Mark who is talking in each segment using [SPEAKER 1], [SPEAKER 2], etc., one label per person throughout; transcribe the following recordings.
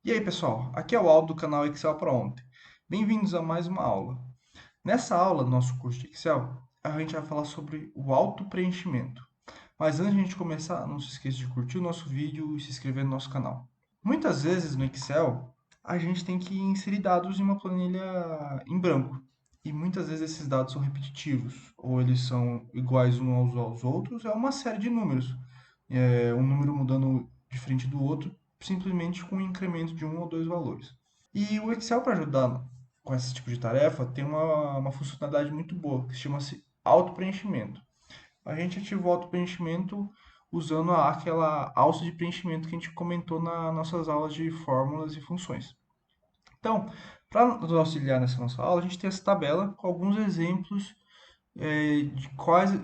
[SPEAKER 1] E aí, pessoal, aqui é o Aldo do canal Excel para ontem. Bem-vindos a mais uma aula. Nessa aula do nosso curso de Excel, a gente vai falar sobre o autopreenchimento. Mas antes de a gente começar, não se esqueça de curtir o nosso vídeo e se inscrever no nosso canal. Muitas vezes no Excel, a gente tem que inserir dados em uma planilha em branco. E muitas vezes esses dados são repetitivos, ou eles são iguais uns aos outros, é uma série de números. Um número mudando diferente do outro, simplesmente com um incremento de um ou dois valores. E o Excel, para ajudar com esse tipo de tarefa, tem uma funcionalidade muito boa, que chama-se auto-preenchimento. A gente ativa o auto-preenchimento usando aquela alça de preenchimento que a gente comentou nas nossas aulas de fórmulas e funções. Então, para nos auxiliar nessa nossa aula, a gente tem essa tabela com alguns exemplos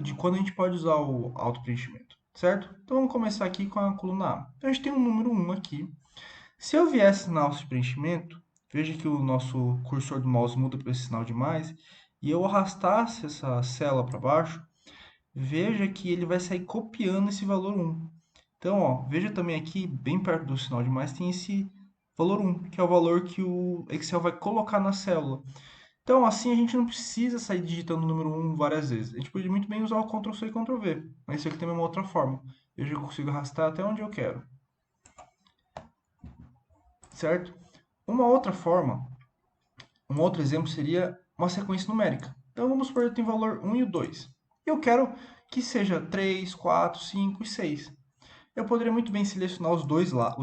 [SPEAKER 1] de quando a gente pode usar o auto-preenchimento, certo? Então, vamos começar aqui com a coluna A. Então, a gente tem um número 1 aqui. Se eu viesse na alça de preenchimento, veja que o nosso cursor do mouse muda para esse sinal de mais, e eu arrastasse essa célula para baixo, veja que ele vai sair copiando esse valor 1. Então, ó, veja também aqui, bem perto do sinal de mais, tem esse valor 1, que é o valor que o Excel vai colocar na célula. Então, assim, a gente não precisa sair digitando o número 1 várias vezes. A gente pode muito bem usar o Ctrl+C e Ctrl+V, mas isso aqui também é uma outra forma. Eu já consigo arrastar até onde eu quero, certo? Uma outra forma, um outro exemplo seria uma sequência numérica. Então, vamos supor que eu tenho o valor 1 e o 2. Eu quero que seja 3, 4, 5 e 6. Eu poderia muito bem selecionar os dois lá,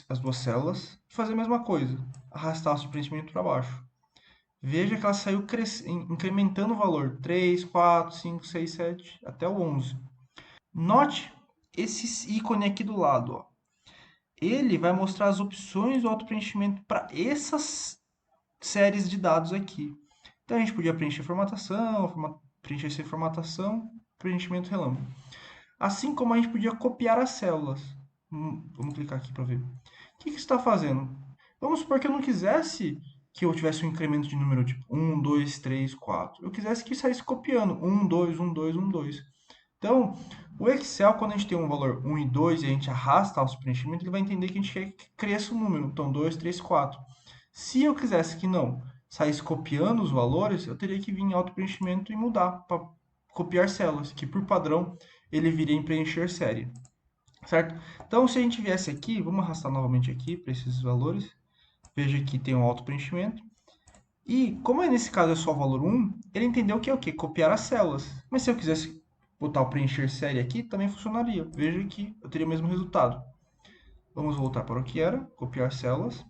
[SPEAKER 1] as duas células e fazer a mesma coisa, arrastar o surpreendimento para baixo. Veja que ela saiu incrementando o valor 3, 4, 5, 6, 7 até o 11. Note esse ícone aqui do lado. Ó. Ele vai mostrar as opções do autopreenchimento para essas séries de dados aqui. Então a gente podia preencher formatação, preencher sem formatação, preenchimento relâmpago. Assim como a gente podia copiar as células. Vamos clicar aqui para ver. O que que está fazendo? Vamos supor que eu não quisesse que eu tivesse um incremento de número tipo 1, 2, 3, 4. Eu quisesse que saísse copiando 1, 2, 1, 2, 1, 2. Então, o Excel, quando a gente tem um valor 1 e 2 e a gente arrasta o preenchimento, ele vai entender que a gente quer que cresça um número. Então, 2, 3, 4. Se eu quisesse que não saísse copiando os valores, eu teria que vir em auto-preenchimento e mudar para copiar células, que por padrão ele viria em preencher série, certo? Então, se a gente viesse aqui, vamos arrastar novamente aqui para esses valores, veja que tem um auto-preenchimento, e como nesse caso é só o valor 1, ele entendeu que é o quê? Copiar as células. Mas se eu quisesse botar o preencher série aqui, também funcionaria. Veja que eu teria o mesmo resultado. Vamos voltar para o que era, copiar células.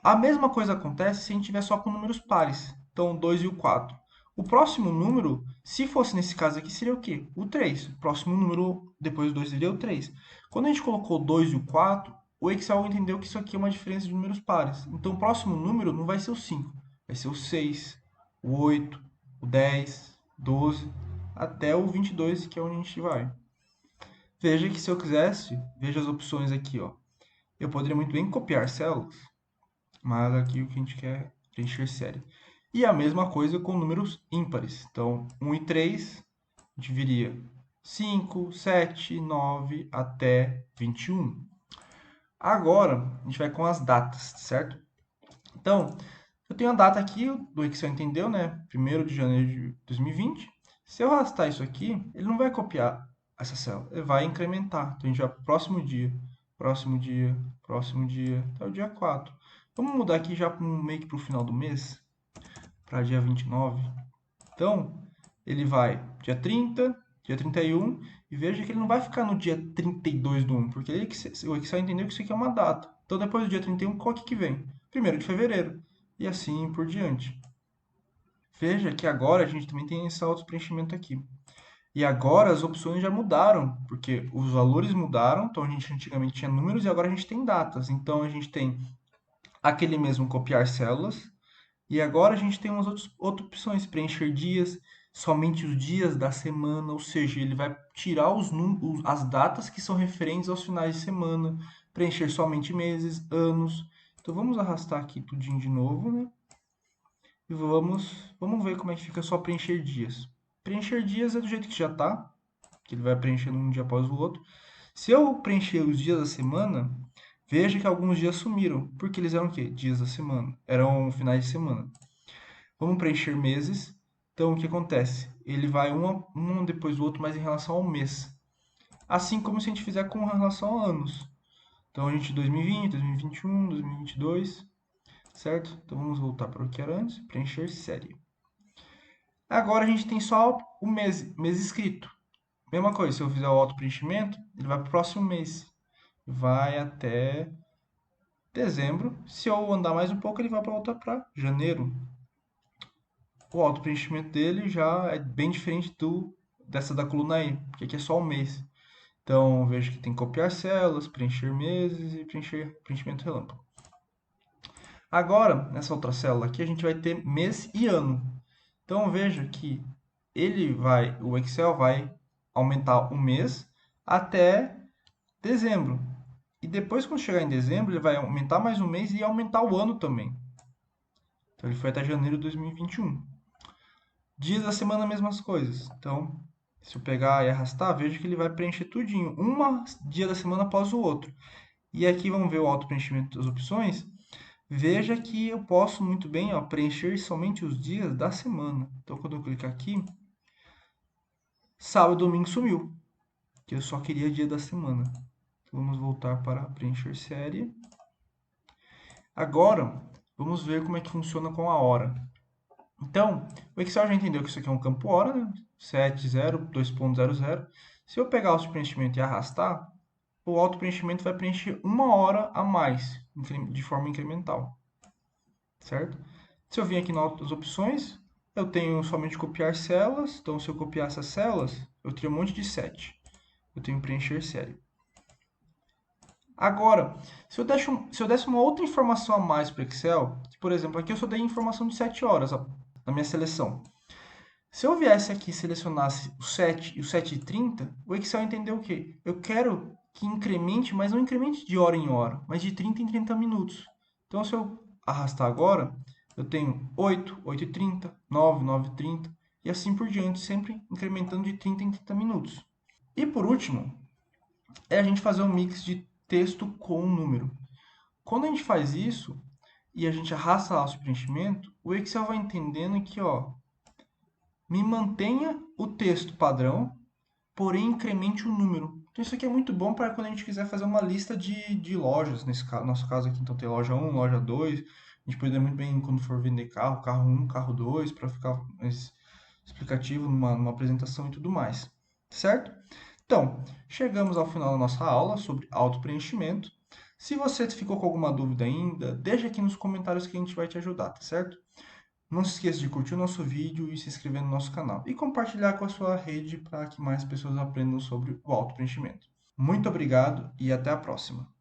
[SPEAKER 1] A mesma coisa acontece se a gente tiver só com números pares. Então, o 2 e o 4. O próximo número, se fosse nesse caso aqui, seria o quê? O 3. O próximo número depois do 2 seria o 3. Quando a gente colocou o 2 e o 4, o Excel entendeu que isso aqui é uma diferença de números pares. Então, o próximo número não vai ser o 5, vai ser o 6, o 8, o 10, 12, até o 22, que é onde a gente vai. Veja que se eu quisesse, veja as opções aqui, ó. Eu poderia muito bem copiar células, mas aqui o que a gente quer é preencher série. E a mesma coisa com números ímpares. Então, 1 e 3, a gente viria 5, 7, 9 até 21. Agora, a gente vai com as datas, certo? Então, eu tenho a data aqui, do Excel entendeu, né? 1º de janeiro de 2020. Se eu arrastar isso aqui, ele não vai copiar essa célula, ele vai incrementar. Então, a gente vai para o próximo dia, próximo dia, próximo dia, até o dia 4. Vamos mudar aqui já meio que para o final do mês, para dia 29. Então, ele vai dia 30, dia 31, e veja que ele não vai ficar no dia 32 do 1, porque o Excel entendeu que isso aqui é uma data. Então, depois do dia 31, qual que vem? 1º de fevereiro, e assim por diante. Veja que agora a gente também tem esse auto-preenchimento aqui. E agora as opções já mudaram, porque os valores mudaram, então a gente antigamente tinha números e agora a gente tem datas. Então a gente tem aquele mesmo copiar células, e agora a gente tem umas outras opções, preencher dias, somente os dias da semana, ou seja, ele vai tirar as datas que são referentes aos finais de semana, preencher somente meses, anos. Então vamos arrastar aqui tudinho de novo, né? E vamos ver como é que fica só preencher dias. Preencher dias é do jeito que já tá, que ele vai preenchendo um dia após o outro. Se eu preencher os dias da semana, Veja que alguns dias sumiram, porque eles eram o quê? Dias da semana. Eram finais de semana. Vamos preencher meses. Então, o que acontece? Ele vai um depois do outro, mas em relação ao mês. Assim como se a gente fizer com relação a anos. Então, a gente 2020, 2021, 2022, certo? Então, vamos voltar para o que era antes, preencher série. Agora, a gente tem só o mês escrito. Mesma coisa, se eu fizer o auto-preenchimento, ele vai para o próximo mês. Vai até dezembro. Se eu andar mais um pouco, ele vai para voltar para janeiro. O auto-preenchimento dele já é bem diferente dessa da coluna E, porque aqui é só um mês. Então, vejo que tem copiar células, preencher meses e preencher preenchimento relâmpago. Agora, nessa outra célula aqui, a gente vai ter mês e ano. Então, veja que o Excel vai aumentar o mês até dezembro. E depois, quando chegar em dezembro, ele vai aumentar mais um mês e aumentar o ano também. Então, ele foi até janeiro de 2021. Dias da semana, mesmas coisas. Então, se eu pegar e arrastar, vejo que ele vai preencher tudinho, um dia da semana após o outro. E aqui vamos ver o auto-preenchimento das opções. Veja que eu posso muito bem, ó, preencher somente os dias da semana. Então, quando eu clicar aqui, sábado e domingo sumiu, que eu só queria dia da semana. Então, vamos voltar para preencher série. Agora, vamos ver como é que funciona com a hora. Então, o Excel já entendeu que isso aqui é um campo hora, né? 70, 2.00. Se eu pegar o preenchimento e arrastar, o auto-preenchimento vai preencher uma hora a mais, de forma incremental, certo? Se eu vir aqui nas opções, eu tenho somente copiar células. Então, se eu copiar essas células, eu teria um monte de 7. Eu tenho preencher série. Agora, se eu desse uma outra informação a mais para o Excel, que, por exemplo, aqui eu só dei informação de 7 horas na minha seleção. Se eu viesse aqui e selecionasse o 7 e o 7h30, o Excel entendeu o quê? Eu quero que incremente, mas não incremente de hora em hora, mas de 30 em 30 minutos. Então, se eu arrastar agora, eu tenho 8, 8h30, 9, 9h30 e assim por diante, sempre incrementando de 30 em 30 minutos. E por último, é a gente fazer um mix de texto com número. Quando a gente faz isso e a gente arrasta lá o preenchimento, o Excel vai entendendo que, ó, me mantenha o texto padrão, porém incremente o número. Então isso aqui é muito bom para quando a gente quiser fazer uma lista de lojas, nosso caso aqui, então tem loja 1, loja 2, a gente pode muito bem, quando for vender carro, carro 1, carro 2, para ficar mais explicativo numa apresentação e tudo mais, certo? Então, chegamos ao final da nossa aula sobre auto-preenchimento. Se você ficou com alguma dúvida ainda, deixa aqui nos comentários que a gente vai te ajudar, tá certo? Não se esqueça de curtir o nosso vídeo e se inscrever no nosso canal. E compartilhar com a sua rede para que mais pessoas aprendam sobre o auto-preenchimento. Muito obrigado e até a próxima!